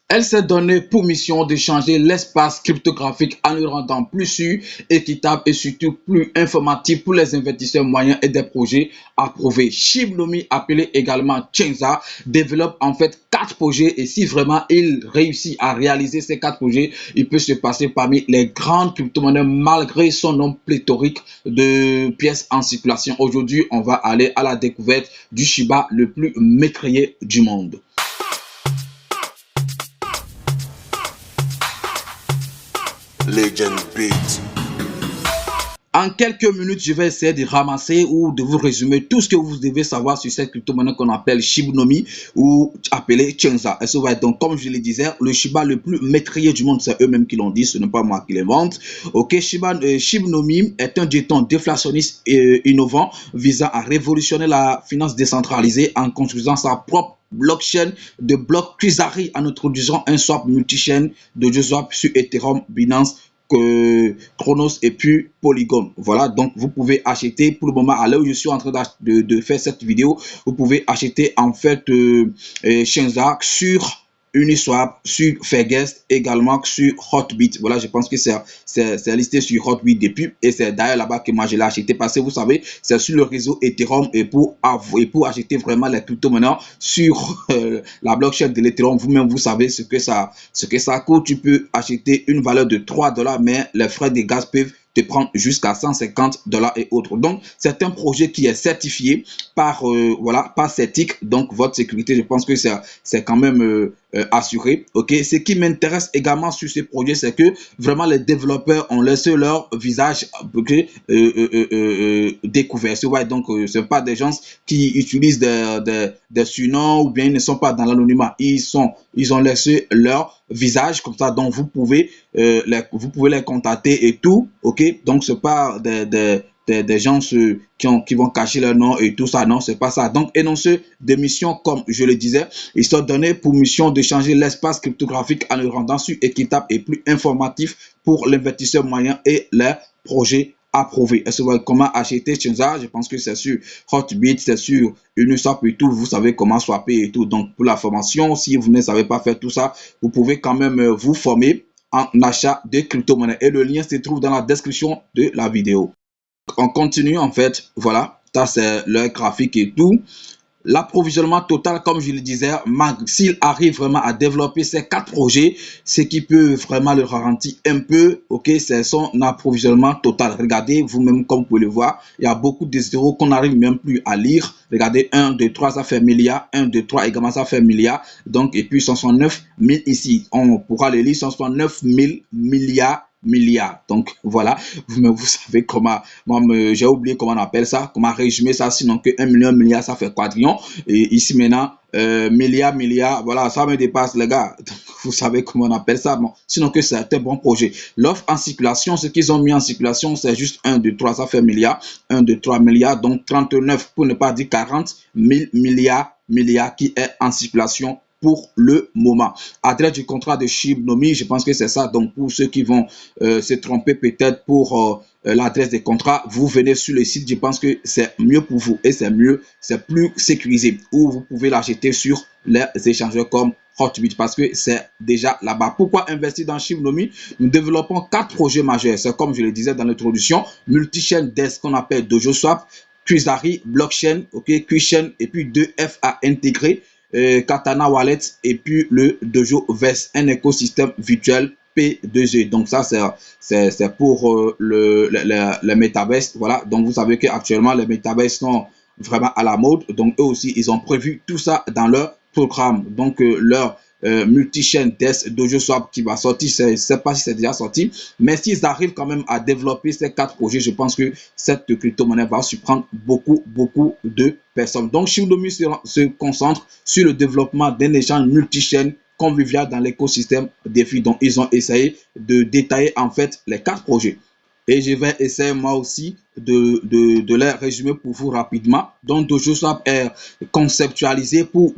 Elle s'est donnée pour mission de changer l'espace cryptographique en le rendant plus sûr, équitable et surtout plus informatif pour les investisseurs moyens et des projets approuvés. Shibnomi, appelé également Chenza, développe en fait 4 projets et si vraiment il réussit à réaliser ces 4 projets, il peut se passer parmi les grandes crypto-monnaies malgré son nombre pléthorique de pièces en circulation. Aujourd'hui, on va aller à la découverte du Shiba le plus maîtrisé du monde. Legend Beat. En quelques minutes, je vais essayer de ramasser ou de vous résumer tout ce que vous devez savoir sur cette crypto-monnaie qu'on appelle Shibnomi ou appelée Chenza. Donc, comme je le disais, le Shiba le plus maîtrisé du monde, c'est eux-mêmes qui l'ont dit, ce n'est pas moi qui l'invente. Ok, Shibnomi est un jeton déflationniste et innovant visant à révolutionner la finance décentralisée en construisant sa propre blockchain de blocs Qusari en introduisant un swap multi-chain de deux swap sur Ethereum, Binance, Chronos et puis Polygon. Voilà, donc vous pouvez acheter pour le moment, à l'heure où je suis en train de faire cette vidéo, vous pouvez acheter en fait Shenza sur Uniswap, sur Fairguest, également sur Hotbit. Voilà, je pense que c'est listé sur Hotbit depuis et c'est d'ailleurs là-bas que moi je l'ai acheté parce que vous savez, c'est sur le réseau Ethereum et pour acheter vraiment les crypto-monnaies sur la blockchain de l'Ethereum, vous-même vous savez ce que ça coûte. Tu peux acheter une valeur de 3 dollars, mais les frais de gaz peuvent te prendre jusqu'à 150 dollars et autres. Donc, c'est un projet qui est certifié par, voilà, par CETIC. Donc, votre sécurité, je pense que c'est quand même assuré. Ok. Ce qui m'intéresse également sur ce projet, c'est que vraiment les développeurs ont laissé leur visage découvert. Donc, ce ne sont pas des gens qui utilisent des surnoms ou bien ils ne sont pas dans l'anonymat. Ils ont laissé leur visage comme ça, donc vous pouvez les contacter et tout. Ok, donc c'est pas des gens qui vont cacher leur nom et tout ça. Non, c'est pas ça. Donc, énoncé des missions, comme je le disais, ils sont donnés pour mission de changer l'espace cryptographique en le rendant plus équitable et plus informatif pour l'investisseur moyen et les projets approuvés. Est-ce que comment acheter Chenza? Je pense que c'est sur Hotbit, c'est sur Uniswap et tout. Vous savez comment swapper et tout. Donc, pour la formation, si vous ne savez pas faire tout ça, vous pouvez quand même vous former en achat de crypto-monnaies. Et le lien se trouve dans la description de la vidéo. On continue en fait, voilà, ça c'est le graphique et tout. L'approvisionnement total, comme je le disais, s'il arrive vraiment à développer ces 4 projets, ce qui peut vraiment le ralentir un peu, ok, c'est son approvisionnement total. Regardez vous-même comme vous pouvez le voir, il y a beaucoup de zéros qu'on n'arrive même plus à lire. Regardez, 1, 2, 3, ça fait milliard, 1, 2, 3 également, ça fait milliard. Donc, et puis 169 000 ici, on pourra le lire, 169 000 milliards. Donc voilà, vous savez comment, j'ai oublié comment on appelle ça, comment résumer ça, sinon que 1 million, milliard, ça fait quadrillion. Et ici maintenant, milliard, voilà, ça me dépasse les gars. Donc, vous savez comment on appelle ça, bon, sinon que c'est un bon projet. L'offre en circulation, ce qu'ils ont mis en circulation, c'est juste 1, 2, 3, ça fait milliard, 1, 2, 3 milliards, donc 39, pour ne pas dire 40 000 milliards qui est en circulation pour le moment. Adresse du contrat de Shibnomi, je pense que c'est ça. Donc, pour ceux qui vont se tromper peut-être pour l'adresse des contrats, vous venez sur le site. Je pense que c'est mieux pour vous et c'est mieux, c'est plus sécurisé. Ou vous pouvez l'acheter sur les échangeurs comme Hotbit parce que c'est déjà là-bas. Pourquoi investir dans Shibnomi? Nous développons 4 projets majeurs. C'est comme je le disais dans l'introduction, multi-chain desk qu'on appelle DojoSwap, Qusari, blockchain, ok, QChain et puis 2F à intégrer. Katana Wallet et puis le Dojo Vest, un écosystème virtuel P2E. Donc ça c'est pour le Metaverse. Voilà, donc vous savez qu'actuellement les Metaverse sont vraiment à la mode. Donc eux aussi ils ont prévu tout ça dans leur programme. Donc leur multi-chain test Dojo Swap qui va sortir, je ne sais pas si c'est déjà sorti, mais s'ils arrivent quand même à développer ces 4 projets, je pense que cette crypto-monnaie va surprendre beaucoup de personnes. Donc Shibnomi se concentre sur le développement d'un échange multi-chain convivial dans l'écosystème DeFi. Donc ils ont essayé de détailler en fait les 4 projets. Et je vais essayer moi aussi de les résumer pour vous rapidement. Donc DojoSwap est conceptualisé pour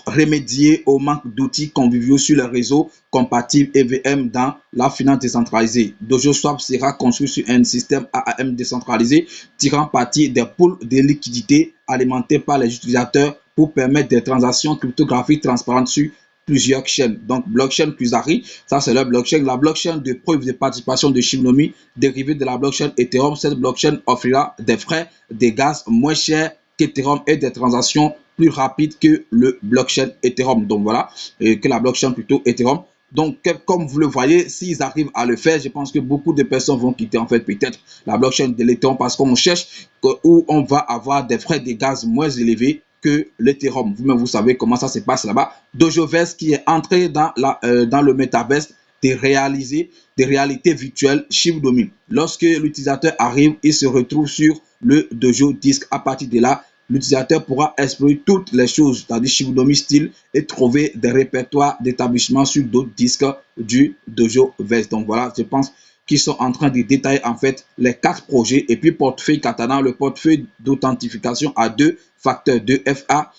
remédier au manque d'outils conviviaux sur les réseaux compatibles EVM dans la finance décentralisée. DojoSwap sera construit sur un système AAM décentralisé tirant parti des pools de liquidités alimentés par les utilisateurs pour permettre des transactions cryptographiques transparentes sur plusieurs chaînes. Donc, blockchain plus ARI, ça c'est la blockchain de preuve de participation de Shiba Inu dérivée de la blockchain Ethereum. Cette blockchain offrira des frais, des gaz moins chers qu'Ethereum et des transactions plus rapides que le blockchain Ethereum. Donc voilà, que la blockchain plutôt Ethereum. Donc, comme vous le voyez, s'ils arrivent à le faire, je pense que beaucoup de personnes vont quitter en fait peut-être la blockchain de l'Ethereum parce qu'on cherche où on va avoir des frais de gaz moins élevés que l'Ethereum. Vous-même, vous savez comment ça se passe là-bas. Dojoverse qui est entré dans le metaverse de réaliser des réalités virtuelles Shiba Inu. Lorsque l'utilisateur arrive, il se retrouve sur le Dojo Disc. À partir de là, l'utilisateur pourra explorer toutes les choses, c'est-à-dire Shiba Inu style, et trouver des répertoires d'établissement sur d'autres disques du Dojoverse. Donc voilà, je pense qu'ils sont en train de détailler en fait les 4 projets. Et puis portefeuille Katana, le portefeuille d'authentification à 2 facteurs 2FA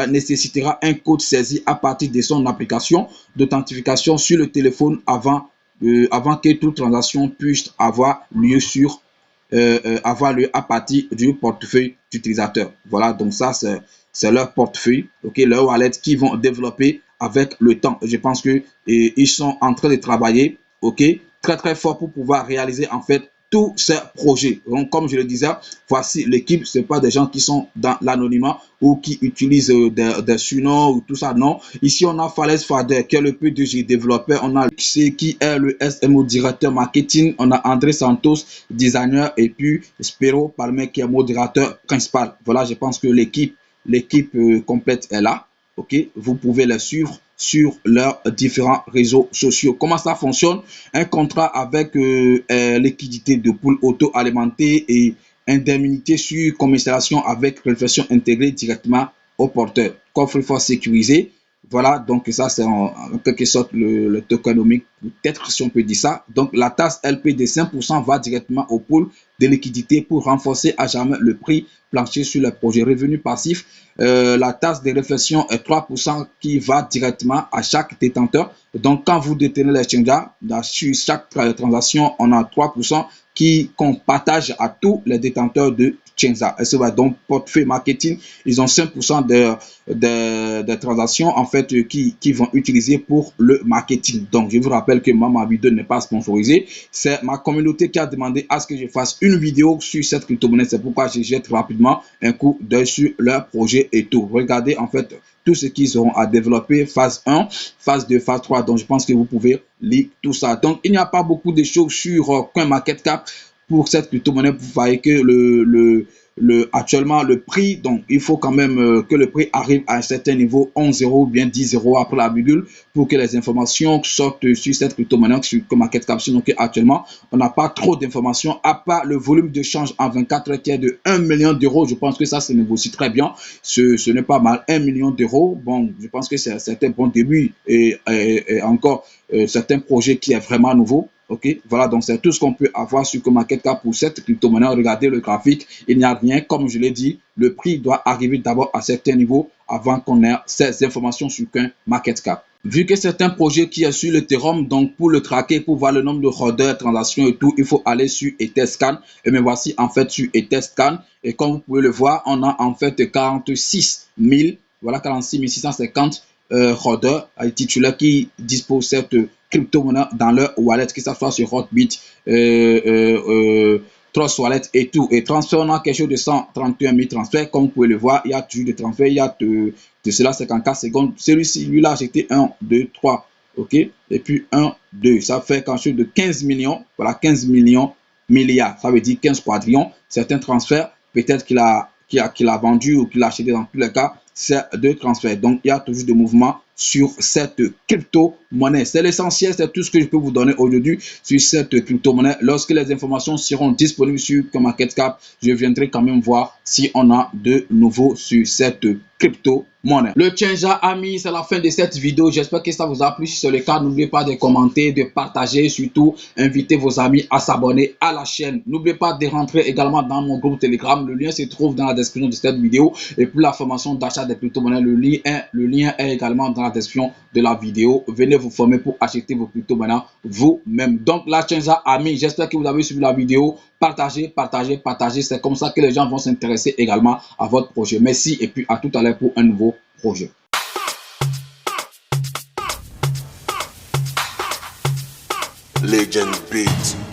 nécessitera un code saisi à partir de son application d'authentification sur le téléphone avant que toute transaction puisse avoir lieu à partir du portefeuille d'utilisateur. Voilà, donc ça c'est leur portefeuille, ok, leur wallet qu'ils vont développer avec le temps. Je pense que ils sont en train de travailler, ok, très fort pour pouvoir réaliser en fait tous ces projets. Donc, comme je le disais, voici l'équipe. Ce n'est pas des gens qui sont dans l'anonymat ou qui utilisent des surnoms ou tout ça. Non. Ici, on a Falaise Fader qui est le PDG développeur. On a Luxé qui est le SMO directeur marketing. On a André Santos, designer. Et puis Spero Palmer qui est modérateur principal. Voilà, je pense que l'équipe complète est là. Ok, vous pouvez les suivre sur leurs différents réseaux sociaux. Comment ça fonctionne? Un contrat avec liquidité de pool auto-alimentée et indemnité sur commercialisation avec réflexion intégrée directement au porteur. Coffre-fort sécurisé. Voilà, donc ça c'est en quelque sorte le tokenomique, peut-être si on peut dire ça. Donc la taxe LP de 5% va directement au pool de liquidité pour renforcer à jamais le prix plancher sur les projets revenus passifs. La taxe de réflexion est 3% qui va directement à chaque détenteur. Donc quand vous détenez l'exchange, sur chaque transaction, on a 3% qu'on partage à tous les détenteurs de Chenza. Et ça va donc portefeuille marketing. Ils ont 5% de transactions en fait qui vont utiliser pour le marketing. Donc je vous rappelle que ma vidéo n'est pas sponsorisée. C'est ma communauté qui a demandé à ce que je fasse une vidéo sur cette crypto-monnaie. C'est pourquoi je jette rapidement un coup d'œil sur leur projet et tout. Regardez en fait tout ce qu'ils auront à développer, phase 1, phase 2, phase 3. Donc je pense que vous pouvez lire tout ça. Donc il n'y a pas beaucoup de choses sur CoinMarketCap pour cette crypto-monnaie. Vous voyez que actuellement le prix, donc il faut quand même que le prix arrive à un certain niveau, 11 € ou bien 10 € après la virgule, pour que les informations sortent sur cette crypto-monnaie, sur CoinMarketCap. Donc actuellement, on n'a pas trop d'informations, à part le volume de change en 24 heures qui est de 1 million d'euros. Je pense que ça se négocie très bien. Ce n'est pas mal, 1 million d'euros. Bon, je pense que c'est un bon début et encore certains projets qui est vraiment nouveau. Ok, voilà, donc c'est tout ce qu'on peut avoir sur CoinMarketCap pour cette crypto-monnaie. Regardez le graphique, il n'y a rien. Comme je l'ai dit, le prix doit arriver d'abord à certains niveaux avant qu'on ait ces informations sur CoinMarketCap. Vu que c'est un projet qui est sur l'Ethereum, donc pour le traquer, pour voir le nombre de orders, transactions et tout, il faut aller sur Etherscan. Et me voici en fait sur Etherscan. Et comme vous pouvez le voir, on a en fait 46 000, voilà 46 650 orders titulaires qui disposent de cette crypto-monnaie dans leur wallet, que ce soit sur Hotbit, Trust Wallet et tout. Et transfert, on a quelque chose de 131 000 transferts. Comme vous pouvez le voir, il y a toujours des transferts. Il y a de cela 54 secondes. Celui-ci, lui-là, j'étais 1, 2, 3. OK? Et puis 1, 2. Ça fait quelque chose de 15 millions. Voilà, 15 millions milliards. Ça veut dire 15 quadrillions. Certains transferts, peut-être qu'il a vendu ou qu'il a acheté dans tous les cas, c'est de transfert. Donc, il y a toujours des mouvements sur cette crypto-monnaie. C'est l'essentiel, c'est tout ce que je peux vous donner aujourd'hui sur cette crypto-monnaie. Lorsque les informations seront disponibles sur CoinMarketCap, je viendrai quand même voir si on a de nouveau sur cette crypto-monnaie. Le Chenja, amis, c'est la fin de cette vidéo. J'espère que ça vous a plu. Si c'est le cas, n'oubliez pas de commenter, de partager, surtout invitez vos amis à s'abonner à la chaîne. N'oubliez pas de rentrer également dans mon groupe Telegram. Le lien se trouve dans la description de cette vidéo. Et pour la formation d'achat des crypto-monnaies, le lien est également dans la description de la vidéo. Venez vous former pour acheter vos crypto-monnaies vous-même. Donc, la Chenja, amis, j'espère que vous avez suivi la vidéo. Partagez, partagez, partagez. C'est comme ça que les gens vont s'intéresser également à votre projet. Merci et puis à tout à l'heure pour un nouveau projet. Legend Beat.